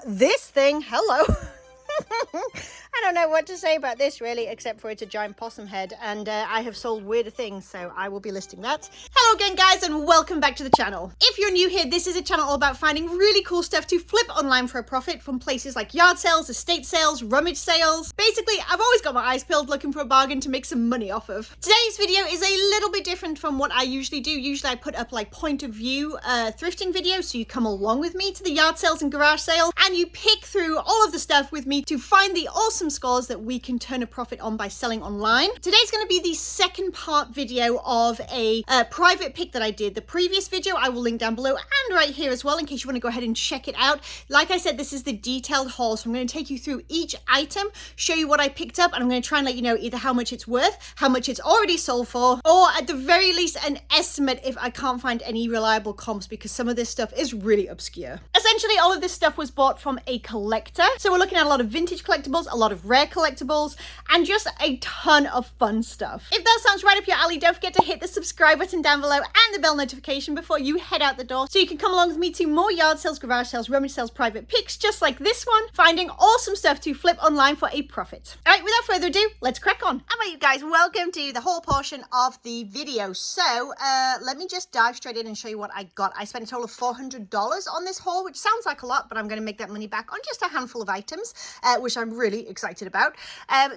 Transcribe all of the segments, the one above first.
This thing, hello. I don't know what to say about this really, except for it's a giant possum head, and I have sold weirder things, so I will be listing that. Hello again, guys, and welcome back to the channel. If you're new here, this is a channel all about finding really cool stuff to flip online for a profit from places like yard sales, estate sales, rummage sales. Basically, I've always got my eyes peeled looking for a bargain to make some money off of. Today's video is a little bit different from what I usually do. Usually I put up like point of view thrifting videos, so you come along with me to the yard sales and garage sales, and you pick through all of the stuff with me to find the awesome scores that we can turn a profit on by selling online. Today's going to be the second part video of a private pick that I did. The previous video I will link down below and right here as well in case you want to go ahead and check it out. Like I said, this is the detailed haul, so I'm going to take you through each item, show you what I picked up, and I'm going to try and let you know either how much it's worth, how much it's already sold for, or at the very least an estimate if I can't find any reliable comps, because some of this stuff is really obscure. Essentially, all of this stuff was bought from a collector, so we're looking at a lot of vintage collectibles, a lot of rare collectibles, and just a ton of fun stuff. If that sounds right up your alley, don't forget to hit the subscribe button down below and the bell notification before you head out the door, so you can come along with me to more yard sales, garage sales, rummage sales, private picks just like this one, finding awesome stuff to flip online for a profit. All right, without further ado, let's crack on. All right, you guys, welcome to the haul portion of the video. So let me just dive straight in and show you what I got. I spent a total of $400 on this haul, which sounds like a lot, but I'm going to make that money back on just a handful of items, which I'm really excited about.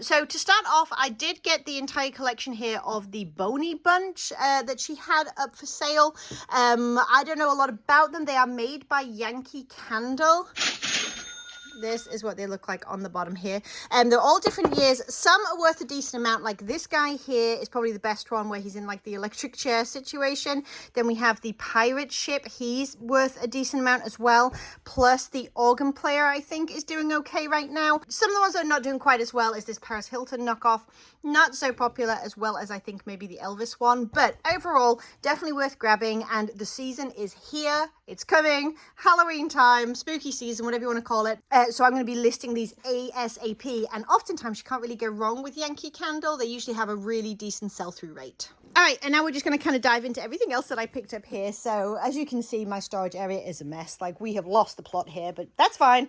So to start off, I did get the entire collection here of the Boney Bunch that she had up for sale. I don't know a lot about them. They are made by Yankee Candle. This is what they look like on the bottom here. They're all different years. Some are worth a decent amount. Like this guy here is probably the best one, where he's in like the electric chair situation. Then we have the pirate ship. He's worth a decent amount as well. Plus the organ player, I think, is doing okay right now. Some of the ones that are not doing quite as well is this Paris Hilton knockoff. Not so popular as well as I think maybe the Elvis one. But overall, definitely worth grabbing. And the season is here. It's coming. Halloween time, spooky season, whatever you want to call it. So I'm going to be listing these ASAP, and oftentimes you can't really go wrong with Yankee Candle. They usually have a really decent sell-through rate. All right, and now we're just going to kind of dive into everything else that I picked up here. So as you can see, my storage area is a mess. Like, we have lost the plot here, but that's fine.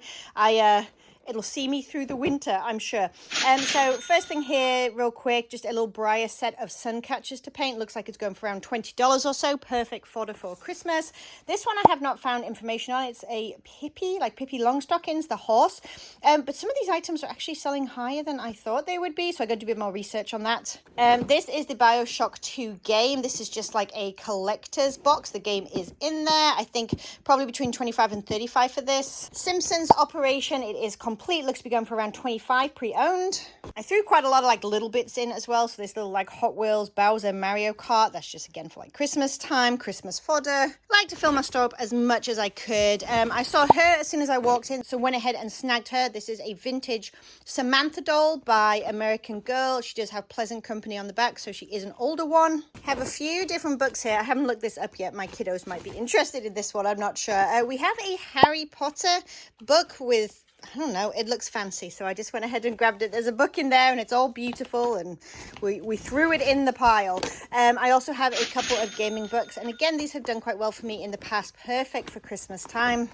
It'll see me through the winter, I'm sure. So first thing here, real quick, just a little Briar set of sun catchers to paint. Looks like it's going for around $20 or so. Perfect fodder for Christmas. This one I have not found information on. It's a Pippi, like Pippi Longstockings, the horse. But some of these items are actually selling higher than I thought they would be, so I got to do a bit more research on that. This is the BioShock 2 game. This is just like a collector's box. The game is in there. I think probably between 25 and 35 for this. Simpsons Operation. It is complete. Looks to be going for around 25 pre-owned. I threw quite a lot of like little bits in as well. So this little like Hot Wheels, Bowser, Mario Kart. That's just again for like Christmas time, Christmas fodder. Like to fill my store up as much as I could. I saw her as soon as I walked in, so went ahead and snagged her. This is a vintage Samantha doll by American Girl. She does have Pleasant Company on the back, so she is an older one. Have a few different books here. I haven't looked this up yet. My kiddos might be interested in this one. I'm not sure. We have a Harry Potter book with, I don't know, it looks fancy, so I just went ahead and grabbed it. There's a book in there and it's all beautiful, and we threw it in the pile. I also have a couple of gaming books, and again, these have done quite well for me in the past. Perfect for Christmas time.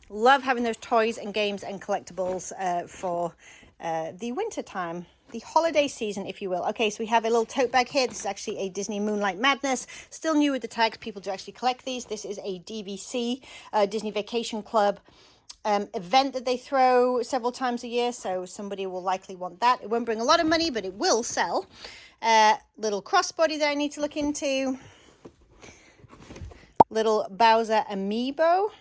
Love having those toys and games and collectibles for the winter time. The holiday season, if you will. Okay, so we have a little tote bag here. This is actually a Disney Moonlight Madness. Still new with the tags. People do actually collect these. This is a DVC, Disney Vacation Club event that they throw several times a year, so somebody will likely want that. It won't bring a lot of money, but it will sell. Little crossbody that I need to look into. Little Bowser amiibo.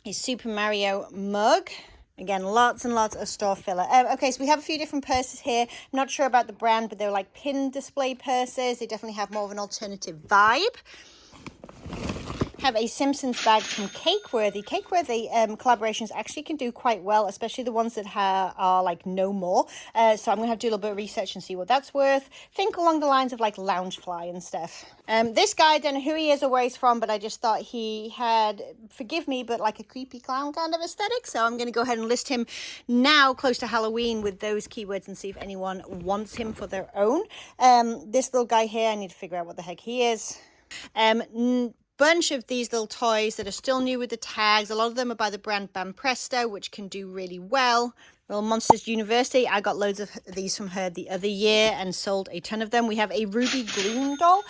A Super Mario mug. Again, lots and lots of store filler. Okay, so we have a few different purses here. Not sure about the brand, but they're like pin display purses. They definitely have more of an alternative vibe. Have a Simpsons bag from Cakeworthy. Cakeworthy collaborations actually can do quite well, especially the ones that are like no more. So I'm going to have to do a little bit of research and see what that's worth. Think along the lines of like Loungefly and stuff. This guy, I don't know who he is or where he's from, but I just thought he had, forgive me, but like a creepy clown kind of aesthetic. So I'm going to go ahead and list him now close to Halloween with those keywords and see if anyone wants him for their own. This little guy here, I need to figure out what the heck he is. bunch of these little toys that are still new with the tags. A lot of them are by the brand Presto, which can do really well. Little Monsters University, I got loads of these from her the other year and sold a ton of them. We have a Ruby Gloom doll.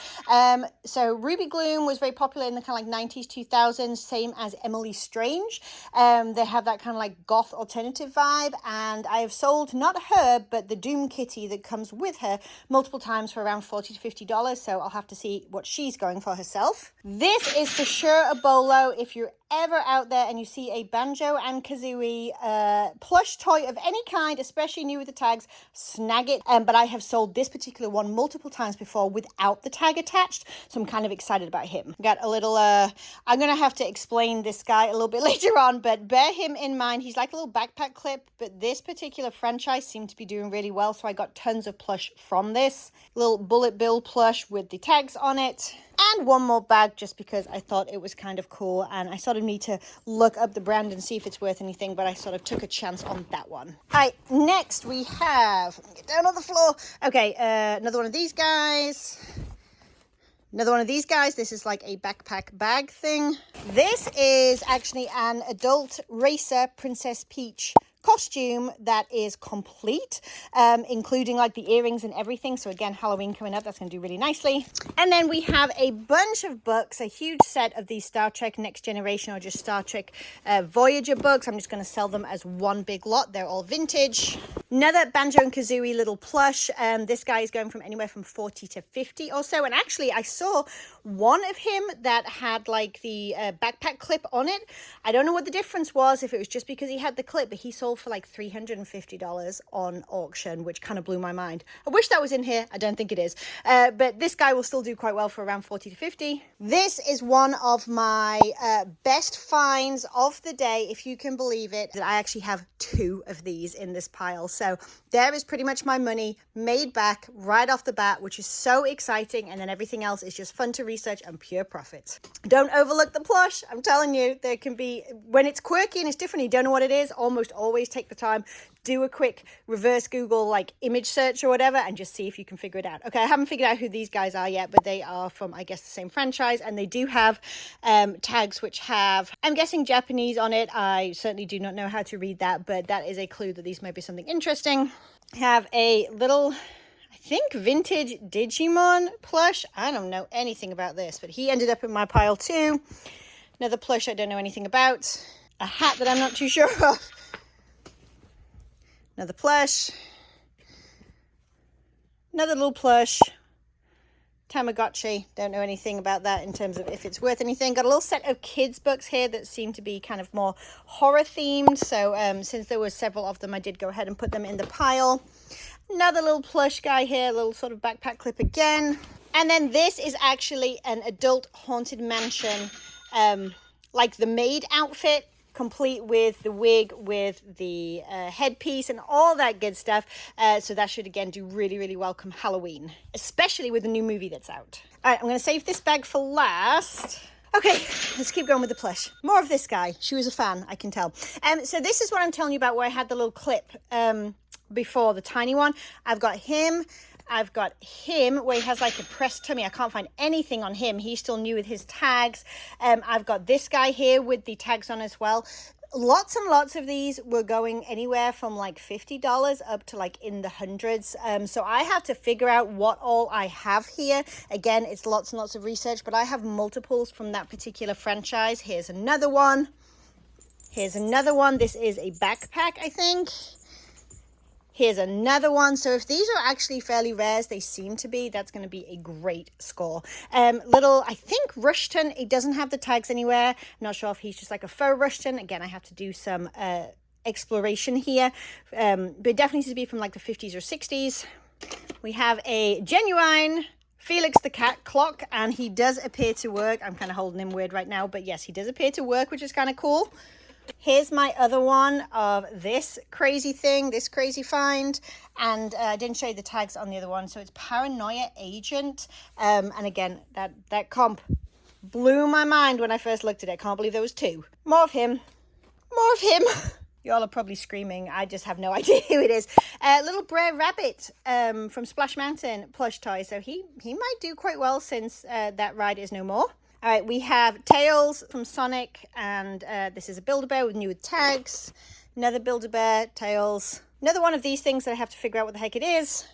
So Ruby Gloom was very popular in the kind of like 90s, 2000s, same as Emily Strange. They have that kind of like goth alternative vibe, and I have sold not her, but the Doom Kitty that comes with her multiple times for around $40 to $50. So I'll have to see what she's going for herself. This is for sure a BOLO. If you're ever out there and you see a Banjo and Kazooie plush toy of any kind, especially new with the tags, snag it. But I have sold this particular one multiple times before without the tag attached, so I'm kind of excited about him. Got a little I'm gonna have to explain this guy a little bit later on, but bear him in mind. He's like a little backpack clip, but this particular franchise seemed to be doing really well, so I got tons of plush from this. Little Bullet Bill plush with the tags on it. And one more bag just because I thought it was kind of cool, and I sort of need to look up the brand and see if it's worth anything, but I sort of took a chance on that one. All right, next we have, let me get down on the floor. Okay, another one of these guys. Another one of these guys. This is like a backpack bag thing. This is actually an adult racer Princess Peach costume that is complete, including like the earrings and everything. So again, Halloween coming up, that's going to do really nicely. And then we have a bunch of books, a huge set of these Star Trek Next Generation or just Star Trek Voyager books. I'm just going to sell them as one big lot. They're all vintage. Another Banjo and Kazooie little plush. This guy is going from anywhere from 40 to 50 or so. And actually I saw one of him that had like the backpack clip on it. I don't know what the difference was, if it was just because he had the clip, but he sold for like $350 on auction, which kind of blew my mind. I wish that was in here. I don't think it is. But this guy will still do quite well for around 40 to 50. This is one of my best finds of the day, if you can believe it, that I actually have two of these in this pile. So there is pretty much my money made back right off the bat, which is so exciting. And then everything else is just fun to research and pure profit. Don't overlook the plush. I'm telling you, there can be, when it's quirky and it's different, you don't know what it is, almost always take the time, do a quick reverse Google like image search or whatever, and just see if you can figure it out. Okay, I haven't figured out who these guys are yet, but they are from, I guess, the same franchise, and they do have tags which have, I'm guessing, Japanese on it. I certainly do not know how to read that, but that is a clue that these might be something interesting. Have a little, I think, vintage Digimon plush. I don't know anything about this, but he ended up in my pile too. Another plush I don't know anything about. A hat that I'm not too sure of. Another plush. Another little plush. Tamagotchi. Don't know anything about that in terms of if it's worth anything. Got a little set of kids books here that seem to be kind of more horror themed. So since there were several of them, I did go ahead and put them in the pile. Another little plush guy here, a little sort of backpack clip again. And then this is actually an adult haunted mansion, like the maid outfit, complete with the wig, with the headpiece and all that good stuff. So that should again do really, really well come Halloween, especially with the new movie that's out. All right, I'm going to save this bag for last. Okay, let's keep going with the plush. More of this guy. She was a fan, I can tell. So this is what I'm telling you about, where I had the little clip before, the tiny one. I've got him. I've got him where he has like a pressed tummy. I can't find anything on him. He's still new with his tags. I've got this guy here with the tags on as well. Lots and lots of these were going anywhere from like $50 up to like in the hundreds. So I have to figure out what all I have here. Again, it's lots and lots of research, but I have multiples from that particular franchise. Here's another one. Here's another one. This is a backpack, I think. Here's another one. So if these are actually fairly rares, they seem to be, that's going to be a great score. Little, I think, Rushton. It doesn't have the tags anywhere. I'm not sure if he's just like a faux Rushton. Again, I have to do some exploration here. But it definitely needs to be from like the 50s or 60s. We have a genuine Felix the Cat clock, and he does appear to work. I'm kind of holding him weird right now, but yes, he does appear to work, which is kind of cool. Here's my other one of this crazy thing, this crazy find. And I didn't show you the tags on the other one. So it's Paranoia Agent. And again, that comp blew my mind when I first looked at it. I can't believe there was two. More of him. More of him. Y'all are probably screaming. I just have no idea who it is. Little Brer Rabbit from Splash Mountain plush toy. So he might do quite well since that ride is no more. All right, we have Tails from Sonic, and this is a Build-A-Bear with new tags. Another Build-A-Bear, Tails. Another one of these things that I have to figure out what the heck it is.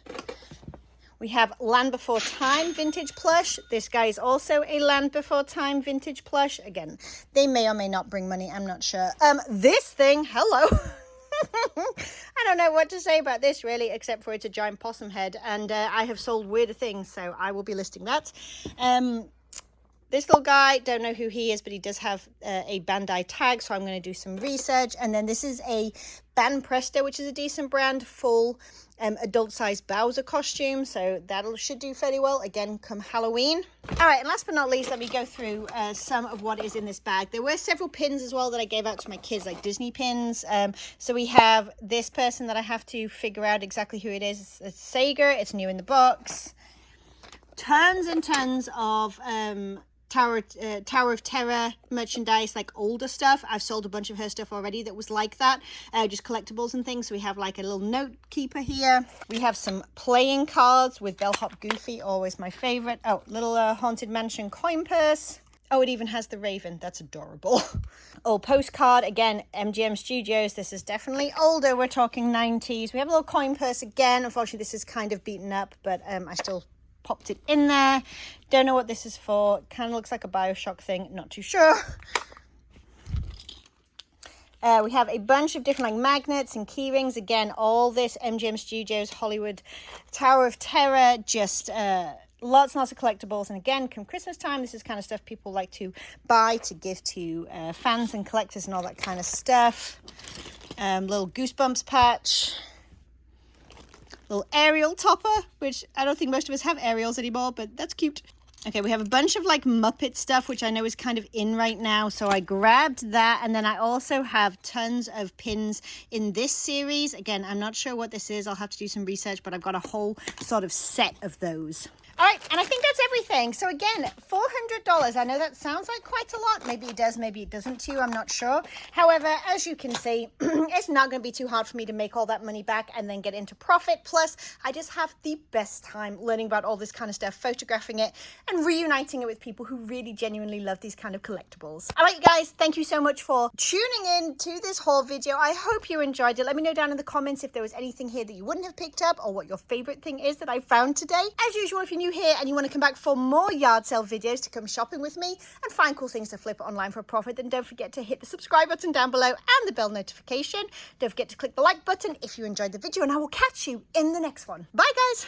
We have Land Before Time vintage plush. This guy is also a Land Before Time vintage plush. Again, they may or may not bring money, I'm not sure. This thing, hello. I don't know what to say about this really, except for it's a giant possum head, and I have sold weirder things, so I will be listing that. This little guy, don't know who he is, but he does have a Bandai tag, so I'm going to do some research. And then this is a Ban Presto, which is a decent brand, full adult-sized Bowser costume, so that should do fairly well, again, come Halloween. All right, and last but not least, let me go through some of what is in this bag. There were several pins as well that I gave out to my kids, like Disney pins. So we have this person that I have to figure out exactly who it is. It's Sager, it's new in the box. Tons and tons of Tower of Terror merchandise, like older stuff. I've sold a bunch of her stuff already that was like that, just collectibles and things. So we have like a little note keeper here. We have some playing cards with Bellhop Goofy, always my favorite. Oh, little Haunted Mansion coin purse. Oh, it even has the Raven. That's adorable. Oh, postcard. Again, MGM Studios. This is definitely older. We're talking 90s. We have a little coin purse again. Unfortunately, this is kind of beaten up, but I still popped it in there. Don't know what this is for. Kind of looks like a Bioshock thing. Not too sure. We have a bunch of different like magnets and key rings. Again, all this MGM Studios Hollywood Tower of Terror. Just lots and lots of collectibles. And again, come Christmas time, this is kind of stuff people like to buy to give to fans and collectors and all that kind of stuff. Little Goosebumps patch. Little aerial topper, which I don't think most of us have aerials anymore, but that's cute. Okay, we have a bunch of like Muppet stuff, which I know is kind of in right now, so I grabbed that. And then I also have tons of pins in this series. Again, I'm not sure what this is. I'll have to do some research, but I've got a whole sort of set of those. All right, and I think that's everything. So again, $400. I know that sounds like quite a lot. Maybe it does, maybe it doesn't to you. I'm not sure. However, as you can see, it's not going to be too hard for me to make all that money back and then get into profit. Plus, I just have the best time learning about all this kind of stuff, photographing it, and reuniting it with people who really genuinely love these kind of collectibles. All right, you guys, thank you so much for tuning in to this haul video. I hope you enjoyed it. Let me know down in the comments if there was anything here that you wouldn't have picked up or what your favorite thing is that I found today. As usual, if you're new here and you want to come back for more yard sale videos to come shopping with me and find cool things to flip online for a profit, then don't forget to hit the subscribe button down below and the bell notification. Don't forget to click the like button if you enjoyed the video, and I will catch you in the next one. Bye, guys.